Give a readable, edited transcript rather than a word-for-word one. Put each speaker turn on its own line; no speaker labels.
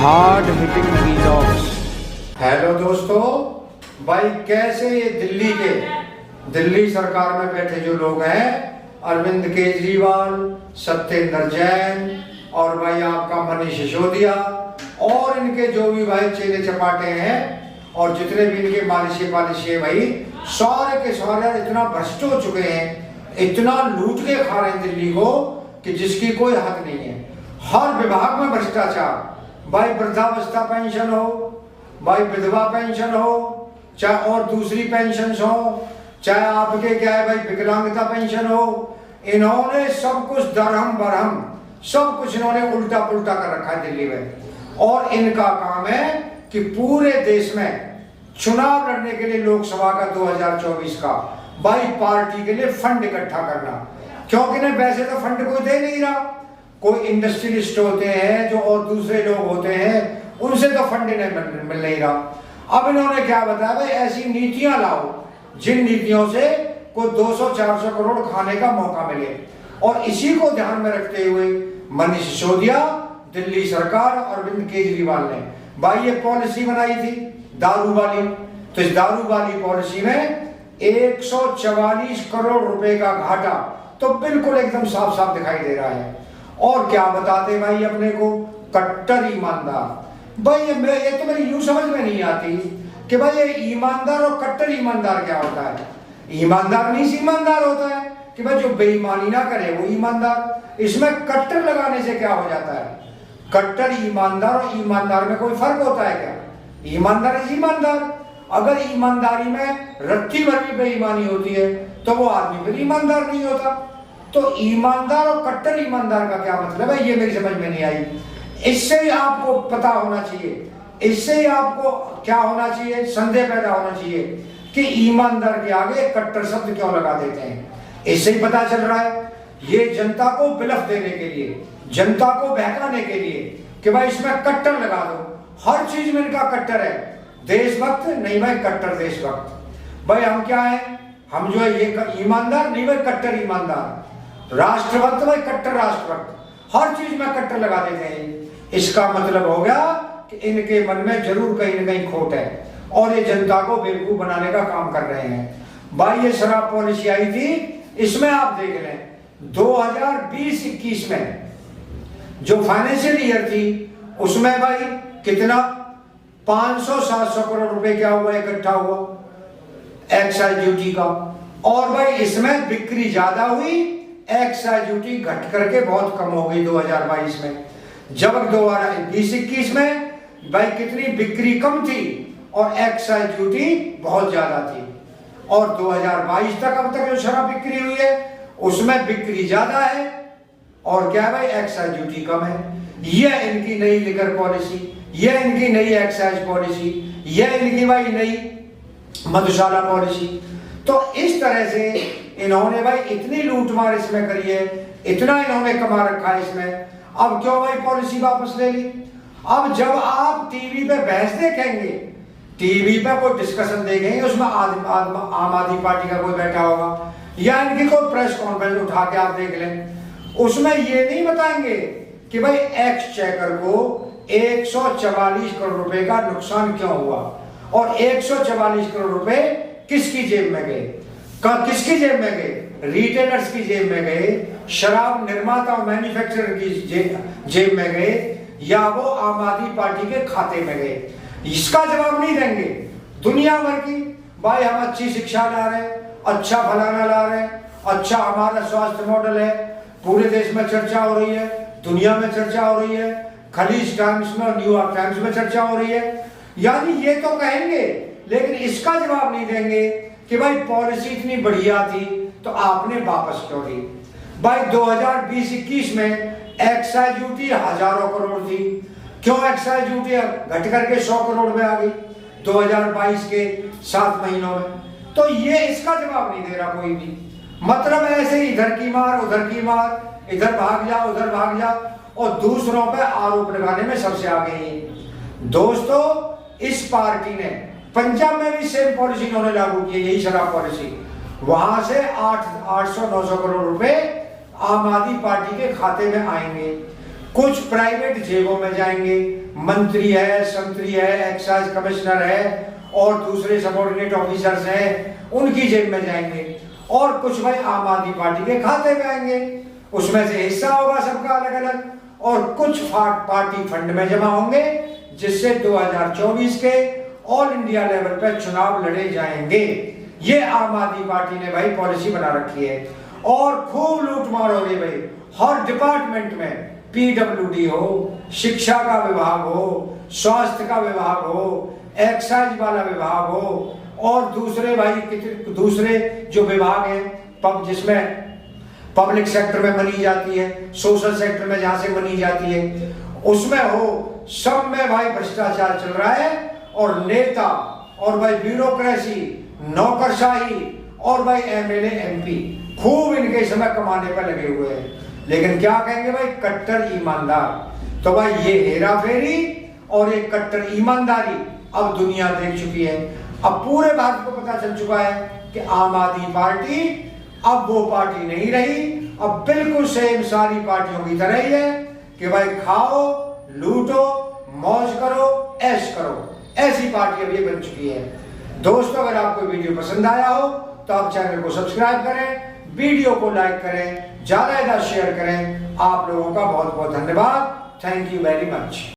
Hard hitting vlogs.
Hello दोस्तों, भाई कैसे ये दिल्ली सरकार में बैठे जो लोग हैं, अरविंद केजरीवाल, सत्येंद्र जैन और भाई आपका मनीष सिसोदिया और इनके जो भी भाई चेले चपाटे हैं और जितने भी इनके मालिशे भाई सारे के सारे इतना भ्रष्ट हो चुके हैं, इतना लूट के खा रहे हैं दिल्ली को कि जिसकी कोई हद नहीं है। हर विभाग में भ्रष्टाचार, भाई वृद्धावस्था पेंशन हो, भाई विधवा पेंशन हो, चाहे और दूसरी पेंशन हो, चाहे आपके क्या है भाई विकलांगता पेंशन हो, इन्होंने सब कुछ दरहम बरहम सब कुछ इन्होंने उल्टा पुल्टा कर रखा है दिल्ली में। और इनका काम है कि पूरे देश में चुनाव लड़ने के लिए लोकसभा का 2024 का भाई पार्टी के लिए फंड इकट्ठा करना, क्योंकि ना वैसे तो फंड कोई दे नहीं रहा। कोई इंडस्ट्रियलिस्ट होते हैं जो और दूसरे लोग होते हैं, उनसे तो फंड नहीं मिल नहीं रहा। अब इन्होंने क्या बताया भाई ऐसी नीतियां लाओ जिन नीतियों से कोई 200-400 करोड़ खाने का मौका मिले। और इसी को ध्यान में रखते हुए मनीष सिसोदिया, दिल्ली सरकार, अरविंद केजरीवाल ने भाई ये पॉलिसी बनाई थी दारू वाली। तो इस दारू वाली पॉलिसी में 144 करोड़ रुपए का घाटा तो बिल्कुल एकदम साफ साफ दिखाई दे रहा है। और क्या बताते भाई अपने को, कट्टर ईमानदार। भाई ये तो मेरी यूं समझ में नहीं आती कि भाई ये ईमानदार और कट्टर ईमानदार क्या होता है। ईमानदार नहीं ईमानदार होता है कि भाई जो बेईमानी ना करे वो ईमानदार। इसमें कट्टर लगाने से क्या हो जाता है? कट्टर ईमानदार और ईमानदार में कोई फर्क होता है क्या? ईमानदार है ईमानदार। अगर ईमानदारी में रत्ती भर भी बेईमानी होती है तो वो आदमी फिर ईमानदार नहीं होता। तो ईमानदार और कट्टर ईमानदार का क्या मतलब है, ये मेरी समझ में नहीं आई। इससे ही आपको पता होना चाहिए, इससे ही आपको क्या होना चाहिए, संदेह पैदा होना चाहिए कि ईमानदार के आगे कट्टर शब्द क्यों लगा देते हैं। इससे ही पता चल रहा है ये जनता को बिलफ देने के लिए, जनता को बहकाने के लिए कि भाई इसमें कट्टर लगा दो। हर चीज में इनका कट्टर है। देशभक्त नहीं भाई, कट्टर देशभक्त। भाई हम क्या है, हम जो है ये ईमानदार नहीं भाई, कट्टर ईमानदार। राष्ट्रभक्त भाई, कट्टर राष्ट्रभक्त। हर चीज में कट्टर लगा देते हैं। इसका मतलब हो गया कि इनके मन में जरूर कहीं ना कहीं खोट है और ये जनता को बेवकूफ बनाने का काम कर रहे हैं। भाई ये शराब पॉलिसी आई थी, इसमें आप देख लें 2020-21 में जो फाइनेंशियल ईयर थी उसमें भाई कितना 500-700 करोड़ रुपए क्या हुआ, इकट्ठा हुआ एक्साइज ड्यूटी का। और भाई इसमें बिक्री ज्यादा हुई, एक्साइज ड्यूटी घट करके बहुत कम हो गई 2022 में। जब 2020-21 में भाई कितनी बिक्री कम थी और एक्साइज ड्यूटी बहुत ज्यादा थी। और 2022 तक अब तक जो शराब बिक्री हुई है उसमें बिक्री ज्यादा है और क्या भाई एक्साइज ड्यूटी कम है। यह इनकी नई लिकर पॉलिसी, यह इनकी नई एक्साइज पॉलिसी, यह इनकी भाई नई मधुशाला पॉलिसी। तो इस तरह से इन्होंने भाई इतनी लूटमार इसमें करी है, इतना इन्होंने कमा रखा है इसमें। अब क्यों भाई पॉलिसी वापस ले ली? अब जब आप टीवी पे बहस देखेंगे, टीवी पे कोई डिस्कशन देखेंगे, उसमें आम आदमी पार्टी का कोई बैठा होगा या इनकी कोई प्रेस कॉन्फ्रेंस उठा के आप देख लें, उसमें ये नहीं बताएंगे कि भाई एक्सचेकर को 144 करोड़ रुपए का नुकसान क्यों हुआ और 144 करोड़ रुपए किसकी जेब में गए। किसकी जेब में गए? रिटेलर्स की जेब में गए, शराब निर्माता और मैन्युफैक्चरर की जेब में गए, या वो आम आदमी पार्टी के खाते में गए? इसका जवाब नहीं देंगे। दुनिया भर की भाई हम अच्छी शिक्षा ला रहे हैं, अच्छा फलाना ला रहे हैं, अच्छा हमारा स्वास्थ्य मॉडल है, पूरे देश में चर्चा हो रही है, दुनिया में चर्चा हो रही है, खलीज टाइम्स में और न्यूयॉर्क टाइम्स में चर्चा हो रही है। यानी ये तो कहेंगे लेकिन इसका जवाब नहीं देंगे कि भाई पॉलिसी इतनी बढ़िया थी तो आपने वापस क्यों दी। भाई 2020-21 में एक्साइज ड्यूटी हजारों करोड़ थी, क्यों एक्साइज ड्यूटी घट करके 100 करोड़ में आ गई 2022 के 7 महीनों में? तो ये इसका जवाब नहीं दे रहा कोई भी। मतलब ऐसे ही इधर की मार उधर की मार, इधर भाग जा उधर भाग जा और दूसरों पे आरोप लगाने में सबसे आगे हैं। दोस्तों इस पार्टी ने पंजाब में भी सेम पॉलिसी इन्होंने लागू की, यही शराब पॉलिसी। वहां से 800-900 करोड़ रुपए आम आदमी पार्टी के खाते में आएंगे। कुछ प्राइवेट जेबों में जाएंगे, मंत्री है, संतरी है, एक्साइज कमिश्नर है और दूसरे सबऑर्डिनेट ऑफिसर्स हैं, उनकी जेब में जाएंगे। और कुछ भाई आम आदमी पार्टी के खाते में आएंगे, उसमें से हिस्सा होगा सबका अलग अलग। और कुछ पार्टी फंड में जमा होंगे, जिससे 2024 के ऑल इंडिया लेवल पर चुनाव लड़े जाएंगे। ये आम आदमी पार्टी ने भाई पॉलिसी बना रखी है। और खूब लूट मार हो रही भाई, हर डिपार्टमेंट में, पीडब्ल्यूडी हो, शिक्षा का विभाग हो, स्वास्थ्य का विभाग हो, एक्साइज वाला विभाग हो और दूसरे भाई दूसरे जो विभाग हैं जिसमें पब्लिक सेक्टर में मनी जाती है, सोशल सेक्टर में जहां से मनी जाती है, उसमें हो, सब में भाई भ्रष्टाचार चल रहा है। और नेता और भाई ब्यूरोक्रेसी, नौकरशाही और भाई एमएलए एमपी खूब इनके समय कमाने पर लगे हुए हैं। लेकिन क्या कहेंगे भाई, कट्टर ईमानदार। तो भाई ये हेरा फेरी और ये कट्टर ईमानदारी अब दुनिया देख चुकी है। अब पूरे भारत को पता चल चुका है कि आम आदमी पार्टी अब वो पार्टी नहीं रही, अब बिल्कुल सेम सारी पार्टियों की तरह ही है कि भाई खाओ, लूटो, मौज करो, ऐश करो। ऐसी पार्टी अब ये बन चुकी है। दोस्तों, अगर आपको वीडियो पसंद आया हो तो आप चैनल को सब्सक्राइब करें, वीडियो को लाइक करें, ज्यादा शेयर करें। आप लोगों का बहुत बहुत धन्यवाद। Thank you very much.